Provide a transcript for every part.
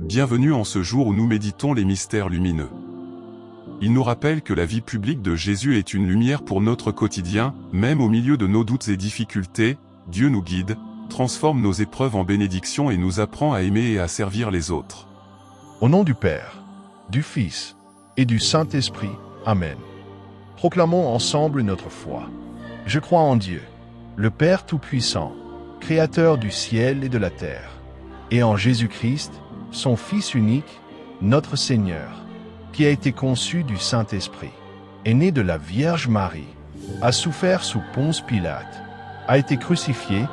Bienvenue en ce jour où nous méditons les mystères lumineux. Il nous rappelle que la vie publique de Jésus est une lumière pour notre quotidien, même au milieu de nos doutes et difficultés. Dieu nous guide, transforme nos épreuves en bénédictions et nous apprend à aimer et à servir les autres. Au nom du Père, du Fils et du Saint-Esprit, Amen. Proclamons ensemble notre foi. Je crois en Dieu, le Père Tout-Puissant, Créateur du ciel et de la terre, et en Jésus-Christ, son Fils unique, notre Seigneur, qui a été conçu du Saint-Esprit, est né de la Vierge Marie, a souffert sous Ponce Pilate, a été crucifié,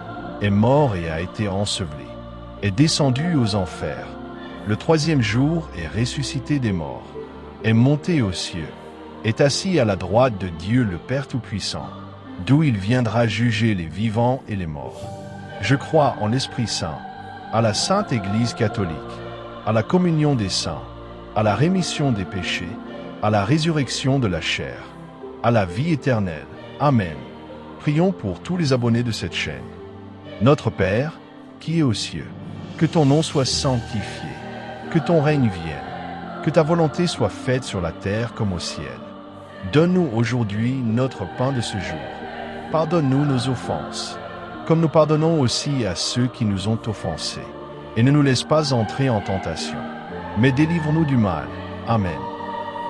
est mort et a été enseveli, est descendu aux enfers, le troisième jour est ressuscité des morts, est monté aux cieux, est assis à la droite de Dieu le Père Tout-Puissant, d'où il viendra juger les vivants et les morts. Je crois en l'Esprit Saint, à la Sainte Église catholique, à la communion des saints, à la rémission des péchés, à la résurrection de la chair, à la vie éternelle. Amen. Prions pour tous les abonnés de cette chaîne. Notre Père, qui es aux cieux, que ton nom soit sanctifié, que ton règne vienne, que ta volonté soit faite sur la terre comme au ciel. Donne-nous aujourd'hui notre pain de ce jour. Pardonne-nous nos offenses, comme nous pardonnons aussi à ceux qui nous ont offensés. Et ne nous laisse pas entrer en tentation, mais délivre-nous du mal. Amen.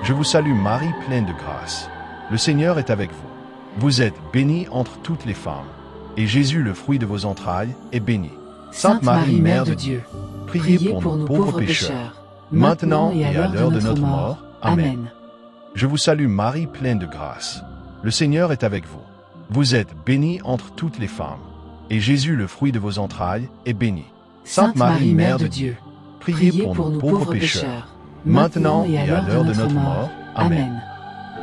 Je vous salue Marie, pleine de grâce. Le Seigneur est avec vous. Vous êtes bénie entre toutes les femmes, et Jésus, le fruit de vos entrailles, est béni. Sainte Marie, Mère de Dieu, priez pour nous pauvres pécheurs, maintenant et à l'heure de notre mort. Amen. Je vous salue Marie, pleine de grâce. Le Seigneur est avec vous. Vous êtes bénie entre toutes les femmes, et Jésus, le fruit de vos entrailles, est béni. Sainte Marie, Mère de Dieu, priez pour nous pauvres pécheurs, maintenant et à l'heure de notre mort. Amen.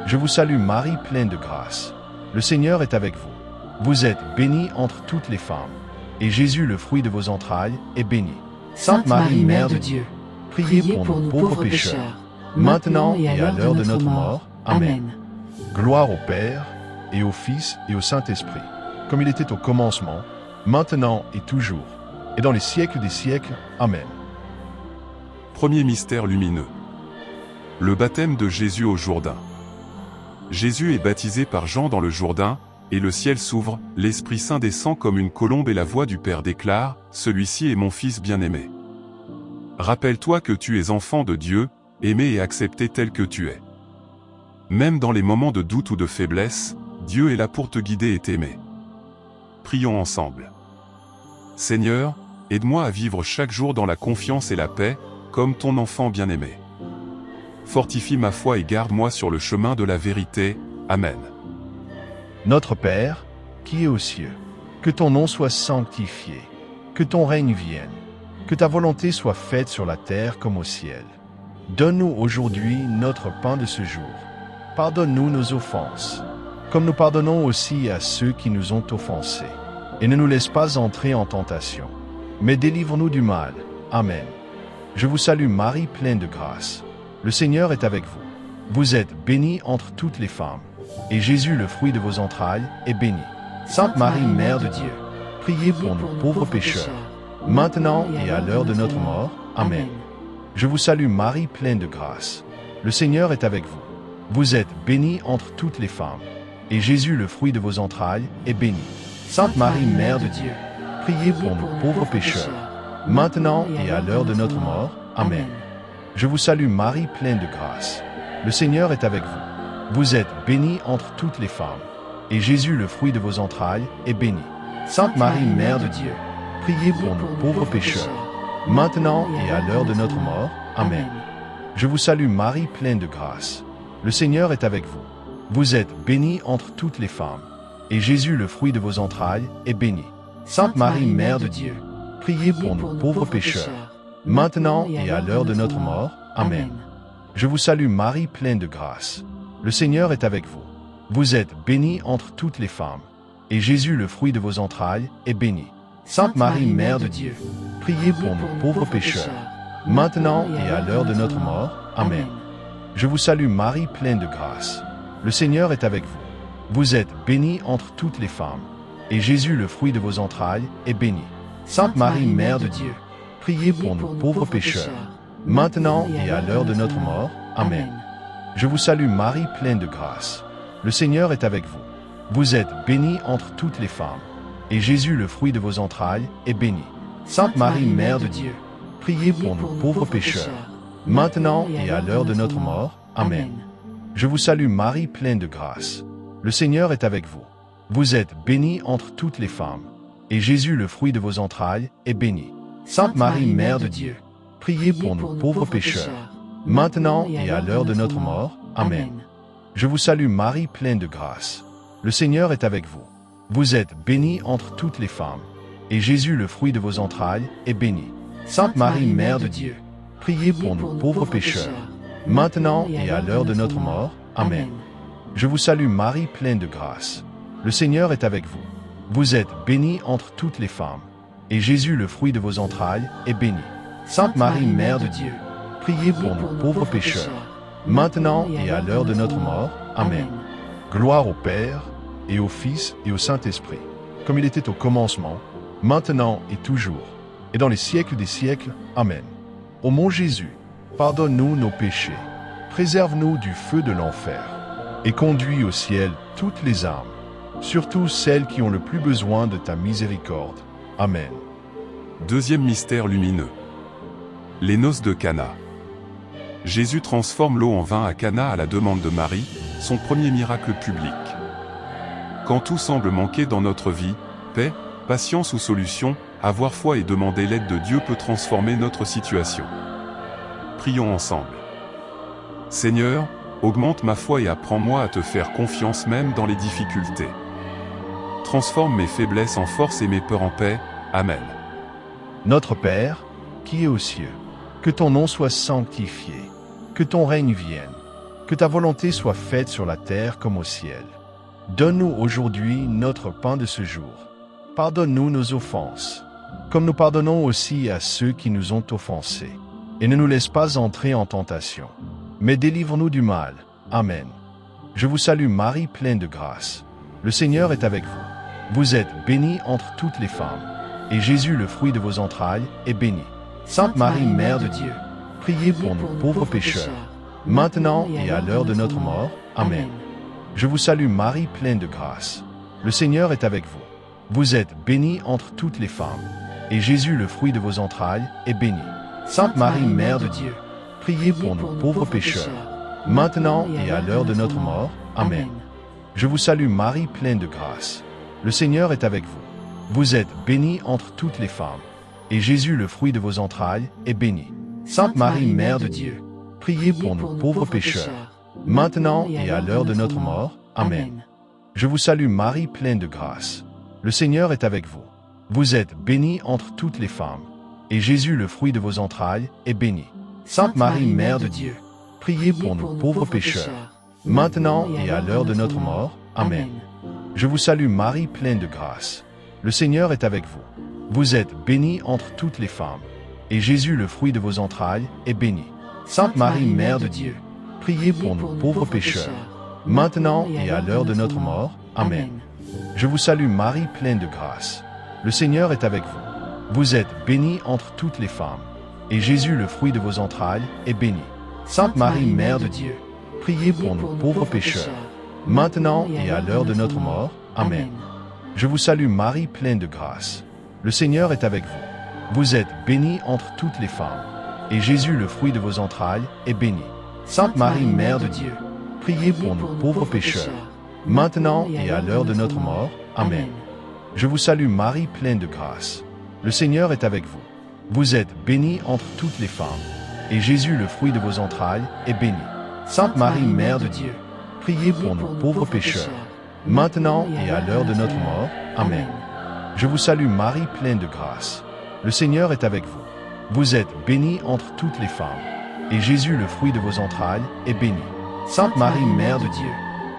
Je vous salue Marie, pleine de grâce. Le Seigneur est avec vous. Vous êtes bénie entre toutes les femmes, et Jésus, le fruit de vos entrailles, est béni. Sainte Marie, Mère de Dieu, priez pour nous pauvres pécheurs, maintenant et à l'heure de notre mort. Amen. Gloire au Père, et au Fils et au Saint-Esprit, comme il était au commencement, maintenant et toujours, et dans les siècles des siècles. Amen. Premier mystère lumineux. Le baptême de Jésus au Jourdain. Jésus est baptisé par Jean dans le Jourdain, et le ciel s'ouvre, l'Esprit Saint descend comme une colombe et la voix du Père déclare, « Celui-ci est mon Fils bien-aimé. » Rappelle-toi que tu es enfant de Dieu, aimé et accepté tel que tu es. Même dans les moments de doute ou de faiblesse, Dieu est là pour te guider et t'aimer. Prions ensemble. Seigneur, aide-moi à vivre chaque jour dans la confiance et la paix, comme ton enfant bien-aimé. Fortifie ma foi et garde-moi sur le chemin de la vérité. Amen. Notre Père, qui es aux cieux, que ton nom soit sanctifié, que ton règne vienne, que ta volonté soit faite sur la terre comme au ciel. Donne-nous aujourd'hui notre pain de ce jour. Pardonne-nous nos offenses, comme nous pardonnons aussi à ceux qui nous ont offensés. Et ne nous laisse pas entrer en tentation, mais délivre-nous du mal. Amen. Je vous salue Marie, pleine de grâce. Le Seigneur est avec vous. Vous êtes bénie entre toutes les femmes, et Jésus, le fruit de vos entrailles, est béni. Sainte Marie, Mère de Dieu, priez pour nous pauvres pécheurs, maintenant et à l'heure de notre mort. Amen. Je vous salue Marie, pleine de grâce. Le Seigneur est avec vous. Vous êtes bénie entre toutes les femmes, et Jésus, le fruit de vos entrailles, est béni. Sainte Marie, Mère de Dieu, priez pour nous pauvres pécheurs, maintenant et à l'heure de notre mort. Amen. Je vous salue Marie, pleine de grâce. Le Seigneur est avec vous. Vous êtes bénie entre toutes les femmes, et Jésus, le fruit de vos entrailles, est béni. Sainte Marie, Mère de Dieu, priez pour nous pauvres pécheurs, maintenant et à l'heure de notre mort. Amen. Je vous salue Marie, pleine de grâce. Le Seigneur est avec vous. Vous êtes bénie entre toutes les femmes, et Jésus, le fruit de vos entrailles, est béni. Sainte Marie, Mère de Dieu, priez pour nous pauvres pécheurs, maintenant et à l'heure de notre mort. Amen. Je vous salue Marie, pleine de grâce. Le Seigneur est avec vous. Vous êtes bénie entre toutes les femmes, et Jésus, le fruit de vos entrailles, est béni. Sainte Marie, Mère de Dieu, priez pour nous pauvres pécheurs, maintenant et à l'heure de notre mort. Amen. Je vous salue Marie, pleine de grâce. Le Seigneur est avec vous. Vous êtes bénie entre toutes les femmes, et Jésus, le fruit de vos entrailles, est béni. Sainte Marie, Mère de Dieu, priez pour nous pauvres pécheurs, maintenant et à l'heure de notre mort. Amen. Je vous salue Marie, pleine de grâce. Le Seigneur est avec vous. Vous êtes bénie entre toutes les femmes, et Jésus, le fruit de vos entrailles, est béni. Sainte Marie, Mère de Dieu, priez pour nous pauvres pécheurs, maintenant et à l'heure de notre mort. Amen. Je vous salue Marie, pleine de grâce. Le Seigneur est avec vous. Vous êtes bénie entre toutes les femmes, et Jésus, le fruit de vos entrailles, est béni. Sainte Marie, Mère de Dieu, priez pour nous pauvres pécheurs, maintenant et à l'heure de notre mort. Amen. Je vous salue Marie, pleine de grâce. Le Seigneur est avec vous. Vous êtes bénie entre toutes les femmes, et Jésus, le fruit de vos entrailles, est béni. Sainte Marie, Mère de Dieu, priez pour nous pauvres pécheurs, maintenant et à l'heure de notre mort. Amen. Je vous salue Marie, pleine de grâce. Le Seigneur est avec vous. Vous êtes bénie entre toutes les femmes, et Jésus, le fruit de vos entrailles, est béni. Sainte Marie, Mère de Dieu, priez pour nous pauvres pécheurs, maintenant et à l'heure de notre mort. Amen. Gloire au Père, et au Fils, et au Saint-Esprit, comme il était au commencement, maintenant et toujours, et dans les siècles des siècles. Amen. Ô mon Jésus, pardonne-nous nos péchés, préserve-nous du feu de l'enfer, et conduis au ciel toutes les âmes, surtout celles qui ont le plus besoin de ta miséricorde. Amen. Deuxième mystère lumineux. Les noces de Cana. Jésus transforme l'eau en vin à Cana à la demande de Marie, son premier miracle public. Quand tout semble manquer dans notre vie, paix, patience ou solution, avoir foi et demander l'aide de Dieu peut transformer notre situation. Prions ensemble. Seigneur, augmente ma foi et apprends-moi à te faire confiance même dans les difficultés. Transforme mes faiblesses en force et mes peurs en paix. Amen. Notre Père, qui es aux cieux, que ton nom soit sanctifié, que ton règne vienne, que ta volonté soit faite sur la terre comme au ciel. Donne-nous aujourd'hui notre pain de ce jour. Pardonne-nous nos offenses, comme nous pardonnons aussi à ceux qui nous ont offensés. Et ne nous laisse pas entrer en tentation, mais délivre-nous du mal. Amen. Je vous salue Marie, pleine de grâce. Le Seigneur est avec vous. Vous êtes bénie entre toutes les femmes, et Jésus, le fruit de vos entrailles, est béni. Sainte Marie, Mère de Dieu, priez pour nous pauvres pécheurs, maintenant et à l'heure de notre mort. Amen. Je vous salue Marie, pleine de grâce. Le Seigneur est avec vous. Vous êtes bénie entre toutes les femmes, et Jésus, le fruit de vos entrailles, est béni. Sainte Marie, Mère de Dieu, priez pour nous pauvres pécheurs, maintenant et à l'heure de notre mort. Amen. Je vous salue Marie, pleine de grâce. Le Seigneur est avec vous. Vous êtes bénie entre toutes les femmes, et Jésus, le fruit de vos entrailles, est béni. Sainte Marie, Mère de Dieu, priez pour nous pauvres pécheurs, maintenant et à l'heure de notre mort. Amen. Je vous salue Marie, pleine de grâce. Le Seigneur est avec vous. Vous êtes bénie entre toutes les femmes, et Jésus, le fruit de vos entrailles, est béni. Sainte Marie, Mère de Dieu, priez pour nous pauvres pécheurs, maintenant et à l'heure de notre mort. Amen. Je vous salue Marie, pleine de grâce. Le Seigneur est avec vous. Vous êtes bénie entre toutes les femmes, et Jésus, le fruit de vos entrailles, est béni. Sainte Marie, Mère de Dieu, priez pour nous pauvres pécheurs, maintenant et à l'heure de notre mort. Amen. Je vous salue Marie, pleine de grâce. Le Seigneur est avec vous. Vous êtes bénie entre toutes les femmes, et Jésus, le fruit de vos entrailles, est béni. Sainte Marie, Mère de Dieu, priez pour nous pauvres pécheurs, maintenant et à l'heure de notre mort. Amen. Je vous salue Marie, pleine de grâce. Le Seigneur est avec vous. Vous êtes bénie entre toutes les femmes, et Jésus, le fruit de vos entrailles, est béni. Sainte Marie, Mère de Dieu, priez pour nous pauvres pécheurs, maintenant et à l'heure de notre mort. Amen. Je vous salue Marie, pleine de grâce. Le Seigneur est avec vous. Vous êtes bénie entre toutes les femmes, et Jésus, le fruit de vos entrailles, est béni. Sainte Marie, Mère de Dieu, priez pour nous pauvres pécheurs, maintenant et à l'heure de notre mort. Amen. Je vous salue Marie, pleine de grâce. Le Seigneur est avec vous. Vous êtes bénie entre toutes les femmes, et Jésus, le fruit de vos entrailles, est béni. Sainte Marie, Mère de Dieu,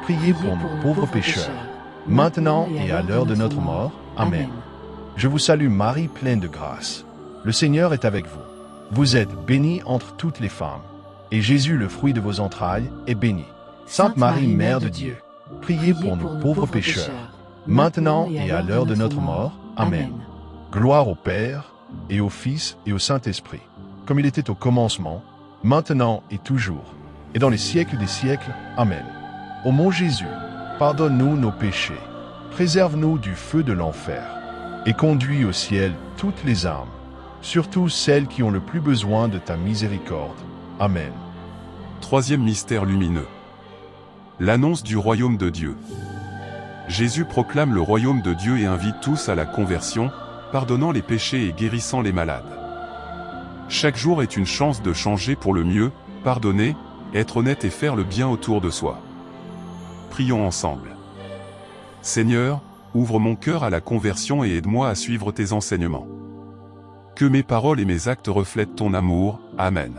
priez pour nous pauvres pécheurs, maintenant et à l'heure de notre mort. Amen. Je vous salue Marie, pleine de grâce. Le Seigneur est avec vous. Vous êtes bénie entre toutes les femmes, et Jésus, le fruit de vos entrailles, est béni. Sainte Marie, Mère de Dieu, priez pour nous pauvres pécheurs, maintenant et à l'heure de notre mort. Amen. Gloire au Père, et au Fils, et au Saint-Esprit, comme il était au commencement, maintenant et toujours, et dans les siècles des siècles. Amen. Ô mon Jésus, pardonne-nous nos péchés, préserve-nous du feu de l'enfer, et conduis au ciel toutes les âmes, surtout celles qui ont le plus besoin de ta miséricorde. Amen. Troisième mystère lumineux. L'annonce du royaume de Dieu. Jésus proclame le royaume de Dieu et invite tous à la conversion, pardonnant les péchés et guérissant les malades. Chaque jour est une chance de changer pour le mieux, pardonner, être honnête et faire le bien autour de soi. Prions ensemble. Seigneur, ouvre mon cœur à la conversion et aide-moi à suivre tes enseignements. Que mes paroles et mes actes reflètent ton amour. Amen.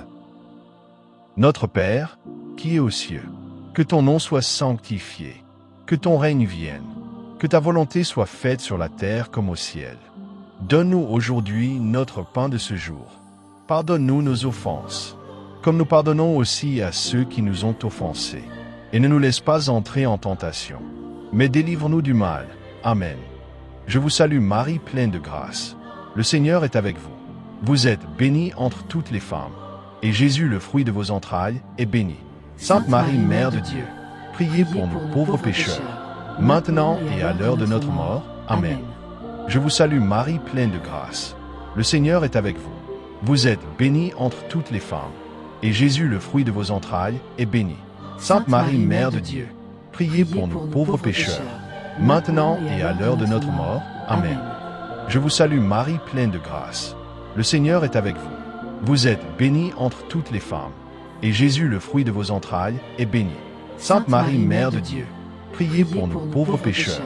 Notre Père, qui es aux cieux, que ton nom soit sanctifié, que ton règne vienne, que ta volonté soit faite sur la terre comme au ciel. Donne-nous aujourd'hui notre pain de ce jour. Pardonne-nous nos offenses, comme nous pardonnons aussi à ceux qui nous ont offensés. Et ne nous laisse pas entrer en tentation, mais délivre-nous du mal. Amen. Je vous salue Marie, pleine de grâce. Le Seigneur est avec vous. Vous êtes bénie entre toutes les femmes, et Jésus, le fruit de vos entrailles, est béni. Sainte Marie, Mère de Dieu, priez pour nous pauvres pécheurs, maintenant et à l'heure de notre mort. Amen. Je vous salue Marie, pleine de grâce. Le Seigneur est avec vous. Vous êtes bénie entre toutes les femmes, et Jésus, le fruit de vos entrailles, est béni. Sainte Marie, Mère de Dieu, priez pour nous pauvres pécheurs, maintenant et à l'heure de notre mort. Amen. Je vous salue Marie, pleine de grâce. Le Seigneur est avec vous. Vous êtes bénie entre toutes les femmes, et Jésus, le fruit de vos entrailles, est béni. Sainte Marie, Mère de Dieu, priez pour nous pauvres pécheurs,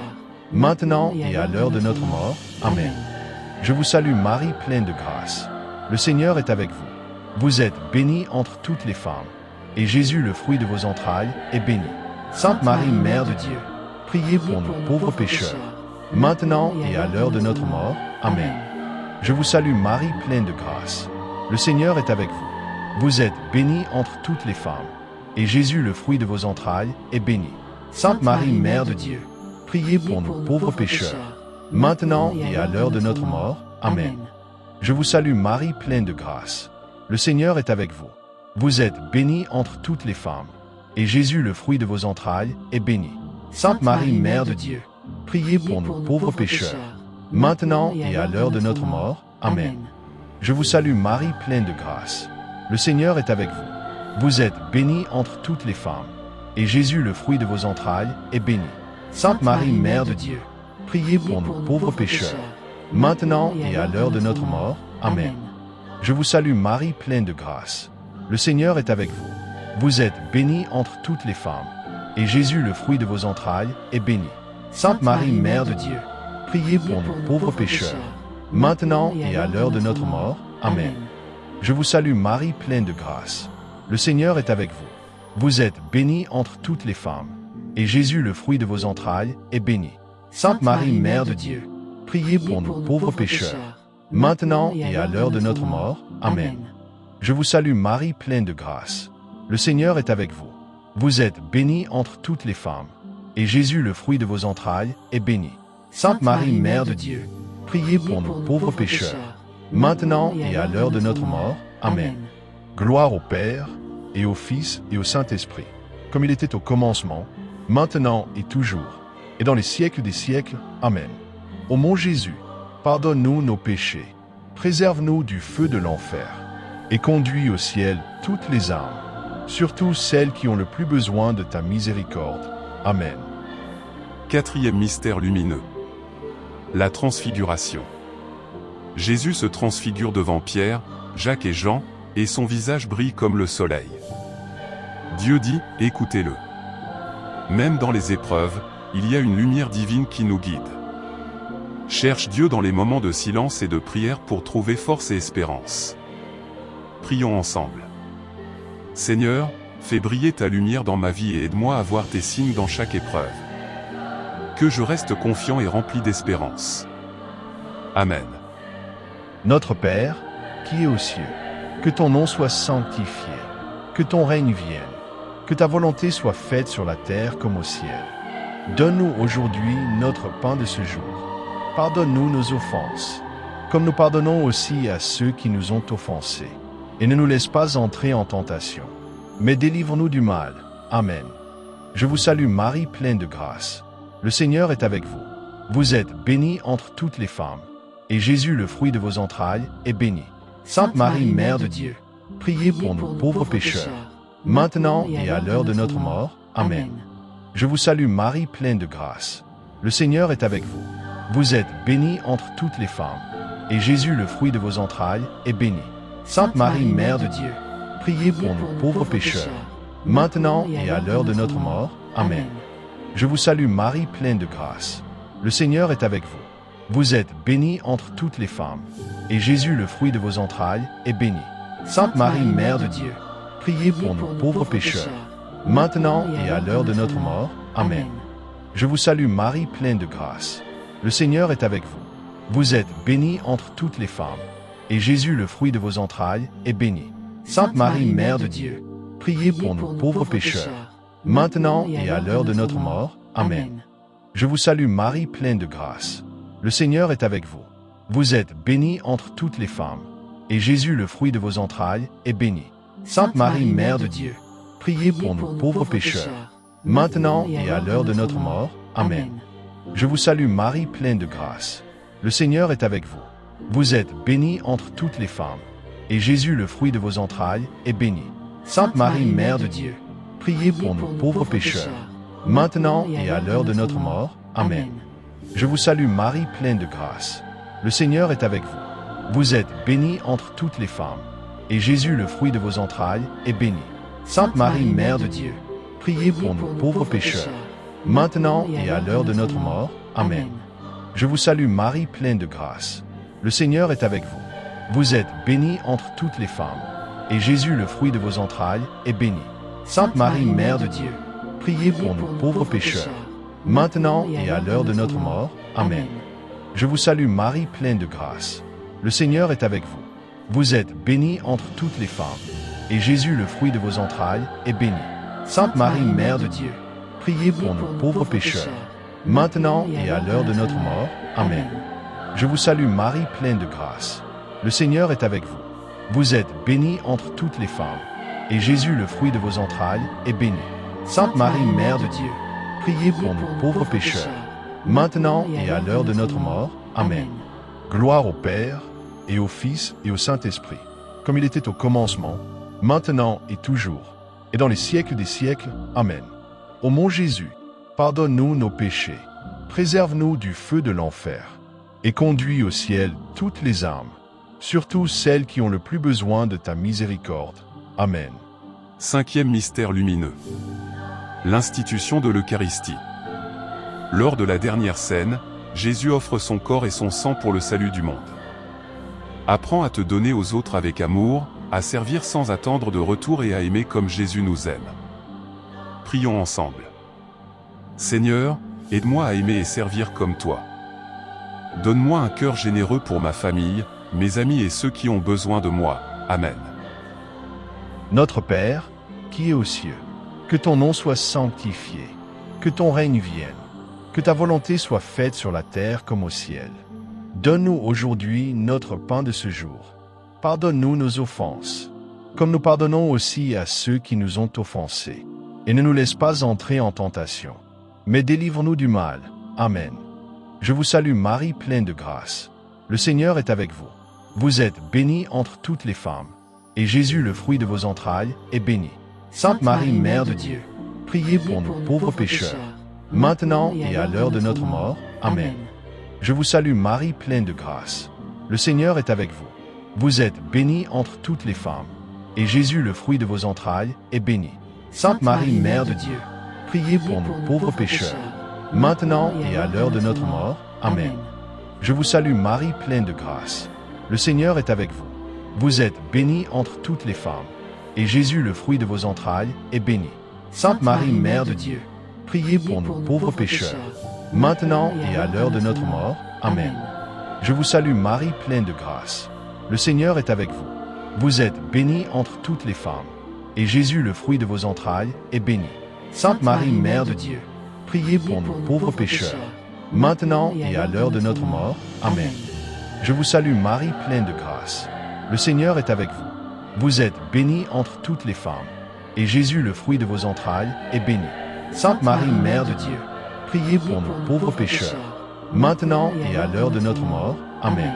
maintenant et à l'heure de notre mort. Amen. Je vous salue Marie, pleine de grâce. Le Seigneur est avec vous. Vous êtes bénie entre toutes les femmes, et Jésus, le fruit de vos entrailles, est béni. Sainte Marie, Mère de Dieu, priez pour nous pauvres pécheurs, maintenant et à l'heure de notre mort. Amen. Je vous salue Marie, pleine de grâce. Le Seigneur est avec vous. Vous êtes bénie entre toutes les femmes, et Jésus, le fruit de vos entrailles, est béni. Sainte Marie, Mère de Dieu, priez pour nous pauvres pécheurs, maintenant et à l'heure de notre mort. Amen. Je vous salue Marie, pleine de grâce. Le Seigneur est avec vous. Vous êtes bénie entre toutes les femmes, et Jésus, le fruit de vos entrailles, est béni. Sainte Marie, Mère de Dieu, priez pour nous pauvres pécheurs, maintenant et à l'heure de notre mort. Amen. Je vous salue Marie, pleine de grâce. Le Seigneur est avec vous. Vous êtes bénie entre toutes les femmes, et Jésus, le fruit de vos entrailles, est béni. Sainte Marie, Mère de Dieu, priez pour nous pauvres pécheurs, maintenant et à l'heure de notre mort. Amen. Je vous salue Marie, pleine de grâce. Le Seigneur est avec vous. Vous êtes bénie entre toutes les femmes, et Jésus, le fruit de vos entrailles, est béni. Sainte Marie, Mère de Dieu, priez pour nous pauvres pécheurs, maintenant et à l'heure de notre mort. Amen. Je vous salue Marie, pleine de grâce. Le Seigneur est avec vous. Vous êtes bénie entre toutes les femmes, et Jésus, le fruit de vos entrailles, est béni. Sainte Marie, Mère de Dieu, priez pour nous pauvres pécheurs, maintenant et à l'heure de notre mort. Amen. Je vous salue Marie, pleine de grâce. Le Seigneur est avec vous. Vous êtes bénie entre toutes les femmes, et Jésus, le fruit de vos entrailles, est béni. Sainte Marie, Mère de Dieu, priez pour nous pauvres pécheurs, maintenant et à l'heure de notre mort. Amen. Gloire au Père, et au Fils, et au Saint-Esprit, comme il était au commencement, maintenant et toujours, et dans les siècles des siècles. Amen. Ô mon Jésus, pardonne-nous nos péchés, préserve-nous du feu de l'enfer, et conduis au ciel toutes les âmes, surtout celles qui ont le plus besoin de ta miséricorde. Amen. Quatrième mystère lumineux. La transfiguration. Jésus se transfigure devant Pierre, Jacques et Jean, et son visage brille comme le soleil. Dieu dit, écoutez-le. Même dans les épreuves, il y a une lumière divine qui nous guide. Cherche Dieu dans les moments de silence et de prière pour trouver force et espérance. Prions ensemble. Seigneur, fais briller ta lumière dans ma vie et aide-moi à voir tes signes dans chaque épreuve. Que je reste confiant et rempli d'espérance. Amen. Notre Père, qui es aux cieux, que ton nom soit sanctifié, que ton règne vienne, que ta volonté soit faite sur la terre comme au ciel. Donne-nous aujourd'hui notre pain de ce jour. Pardonne-nous nos offenses, comme nous pardonnons aussi à ceux qui nous ont offensés. et ne nous laisse pas entrer en tentation, mais délivre-nous du mal. Amen. Je vous salue Marie, pleine de grâce. Le Seigneur est avec vous. Vous êtes bénie entre toutes les femmes, et Jésus, le fruit de vos entrailles, est béni. Sainte Marie, Mère de Dieu, priez pour nous pauvres pécheurs, maintenant et à l'heure de notre mort. Amen. Je vous salue Marie, pleine de grâce. Le Seigneur est avec vous. Vous êtes bénie entre toutes les femmes, et Jésus, le fruit de vos entrailles, est béni. Sainte Marie, Mère de Dieu, priez pour nous pauvres pécheurs, maintenant et à l'heure de notre mort. Amen. Je vous salue Marie, pleine de grâce. Le Seigneur est avec vous. Vous êtes bénie entre toutes les femmes, et Jésus, le fruit de vos entrailles, est béni. Sainte Marie, Mère de Dieu, priez pour nous pauvres pécheurs, maintenant et à l'heure de notre mort. Amen. Je vous salue Marie, pleine de grâce. Le Seigneur est avec vous. Vous êtes bénie entre toutes les femmes, et Jésus, le fruit de vos entrailles, est béni. Sainte Marie, Mère de Dieu, priez pour nous pauvres pécheurs, maintenant et à l'heure de notre mort. Amen. Je vous salue Marie, pleine de grâce. Le Seigneur est avec vous. Vous êtes bénie entre toutes les femmes, et Jésus, le fruit de vos entrailles, est béni. Sainte Marie, Mère de Dieu, priez pour nous pauvres pécheurs, maintenant et à l'heure de notre mort. Amen. Je vous salue Marie, pleine de grâce. Le Seigneur est avec vous. Vous êtes bénie entre toutes les femmes, et Jésus, le fruit de vos entrailles, est béni. Sainte Marie, Mère de Dieu, priez pour nous pauvres pécheurs, maintenant et à l'heure de notre mort. Amen. Je vous salue Marie, pleine de grâce. Le Seigneur est avec vous. Vous êtes bénie entre toutes les femmes, et Jésus, le fruit de vos entrailles, est béni. Sainte Marie, Mère de Dieu, priez pour nous pauvres pécheurs, maintenant et à l'heure de notre mort. Amen. Je vous salue Marie, pleine de grâce. Le Seigneur est avec vous. Vous êtes bénie entre toutes les femmes, et Jésus, le fruit de vos entrailles, est béni. Sainte Marie, Mère de Dieu, priez pour nous pauvres pécheurs, maintenant et à l'heure de notre mort. Amen. Je vous salue Marie, pleine de grâce. Le Seigneur est avec vous. Vous êtes bénie entre toutes les femmes, et Jésus, le fruit de vos entrailles, est béni. Sainte Marie, Mère de Dieu, priez pour nous pauvres pécheurs, maintenant et à l'heure de notre mort. Amen. Je vous salue Marie, pleine de grâce. Le Seigneur est avec vous. Vous êtes bénie entre toutes les femmes, et Jésus, le fruit de vos entrailles, est béni. Sainte Marie, Mère de Dieu, priez pour nous pauvres pécheurs, maintenant et à l'heure de notre mort. Amen. Gloire au Père, et au Fils, et au Saint-Esprit, comme il était au commencement, maintenant et toujours, et dans les siècles des siècles. Amen. Ô mon Jésus, pardonne-nous nos péchés, préserve-nous du feu de l'enfer, et conduis au ciel toutes les âmes, surtout celles qui ont le plus besoin de ta miséricorde. Amen. Cinquième mystère lumineux. L'institution de l'Eucharistie. Lors de la dernière scène, Jésus offre son corps et son sang pour le salut du monde. Apprends à te donner aux autres avec amour, à servir sans attendre de retour et à aimer comme Jésus nous aime. Prions ensemble. Seigneur, aide-moi à aimer et servir comme toi. Donne-moi un cœur généreux pour ma famille, mes amis et ceux qui ont besoin de moi. Amen. Notre Père, qui es aux cieux, que ton nom soit sanctifié, que ton règne vienne, que ta volonté soit faite sur la terre comme au ciel. Donne-nous aujourd'hui notre pain de ce jour. Pardonne-nous nos offenses, comme nous pardonnons aussi à ceux qui nous ont offensés. Et ne nous laisse pas entrer en tentation, mais délivre-nous du mal. Amen. Je vous salue Marie, pleine de grâce. Le Seigneur est avec vous. Vous êtes bénie entre toutes les femmes, et Jésus, le fruit de vos entrailles, est béni. Sainte Marie, Mère de Dieu, priez pour nous pauvres pécheurs, maintenant et à l'heure de notre mort. Amen. Je vous salue Marie, pleine de grâce. Le Seigneur est avec vous. Vous êtes bénie entre toutes les femmes, et Jésus, le fruit de vos entrailles, est béni. Sainte Marie, Mère de Dieu, priez pour nous pauvres pécheurs, maintenant et à l'heure de notre mort. Amen. Je vous salue Marie, pleine de grâce. Le Seigneur est avec vous. Vous êtes bénie entre toutes les femmes, et Jésus, le fruit de vos entrailles, est béni. Sainte Marie, Mère de Dieu, priez pour nous pauvres pécheurs, maintenant et à l'heure de notre mort. Amen. Je vous salue Marie, pleine de grâce. Le Seigneur est avec vous. Vous êtes bénie entre toutes les femmes, et Jésus, le fruit de vos entrailles, est béni. Sainte Marie, Mère de Dieu, priez pour nous pauvres pécheurs, maintenant et à l'heure de notre mort. Amen. Je vous salue Marie, pleine de grâce. Le Seigneur est avec vous. Vous êtes bénie entre toutes les femmes, et Jésus, le fruit de vos entrailles, est béni. Sainte Marie, Mère de Dieu, priez pour nous pauvres pécheurs, maintenant et à l'heure de notre mort. Amen.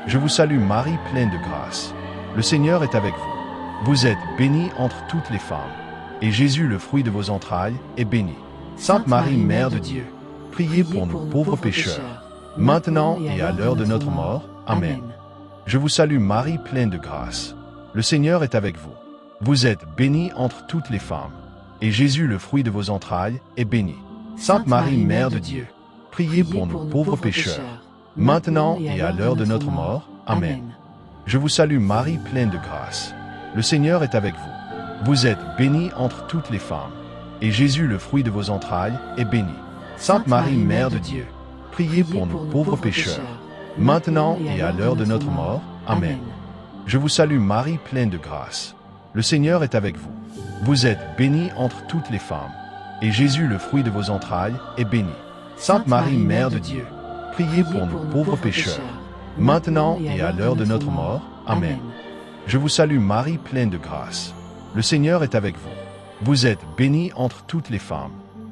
Je vous salue Marie, pleine de grâce. Le Seigneur est avec vous. Vous êtes bénie entre toutes les femmes, et Jésus, le fruit de vos entrailles, est béni. Sainte Marie, Mère de Dieu, priez pour nous pauvres pécheurs, maintenant et à l'heure de notre mort. Amen. Je vous salue Marie, pleine de grâce. Le Seigneur est avec vous. Vous êtes bénie entre toutes les femmes, et Jésus, le fruit de vos entrailles, est béni. Sainte Marie, Mère de Dieu, priez pour nous pauvres pécheurs, maintenant et à l'heure de notre mort. Amen. Je vous salue Marie, pleine de grâce. Le Seigneur est avec vous. Vous êtes bénie entre toutes les femmes, et Jésus, le fruit de vos entrailles, est béni. Sainte Marie, Mère de Dieu, priez pour nous pauvres pécheurs, maintenant et à l'heure de notre mort. Amen. Je vous salue Marie, pleine de grâce. Le Seigneur est avec vous. Vous êtes bénie entre toutes les femmes, et Jésus, le fruit de vos entrailles, est béni. Sainte Marie, Mère de Dieu, priez pour nous pauvres pécheurs, maintenant et à l'heure de notre mort. Amen. Je vous salue Marie, pleine de grâce. Le Seigneur est avec vous. Vous êtes bénie entre toutes les femmes,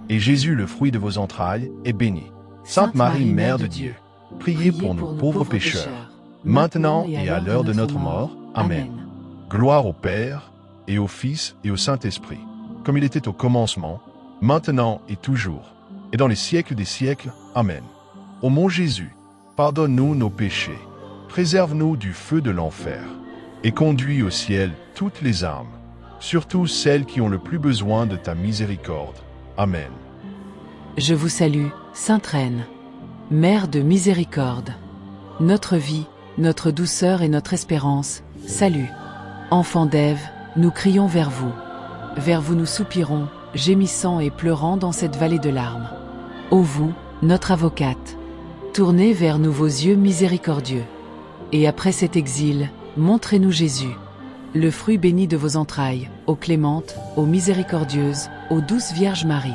et Jésus, le fruit de vos entrailles, est béni. Sainte Marie, Mère de Dieu, priez pour nous pauvres pécheurs, maintenant et à l'heure de notre mort. Amen. Gloire au Père, et au Fils, et au Saint-Esprit, comme il était au commencement, maintenant et toujours, et dans les siècles des siècles. Amen. Ô mon Jésus, pardonne-nous nos péchés, préserve-nous du feu de l'enfer, et conduis au ciel toutes les âmes, surtout celles qui ont le plus besoin de ta miséricorde. Amen. Je vous salue, Sainte Reine, Mère de miséricorde. Notre vie, notre douceur et notre espérance, salut. Enfants d'Ève, nous crions vers vous. Vers vous nous soupirons, gémissant et pleurant dans cette vallée de larmes. Ô vous, notre avocate, tournez vers nous vos yeux miséricordieux. Et après cet exil, montrez-nous Jésus, le fruit béni de vos entrailles, ô clémente, ô miséricordieuse, ô douce Vierge Marie.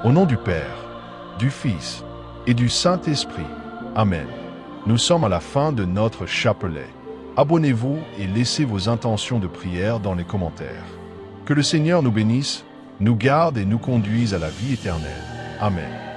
Au nom du Père, du Fils et du Saint-Esprit. Amen. Nous sommes à la fin de notre chapelet. Abonnez-vous et laissez vos intentions de prière dans les commentaires. Que le Seigneur nous bénisse, nous garde et nous conduise à la vie éternelle. Amen.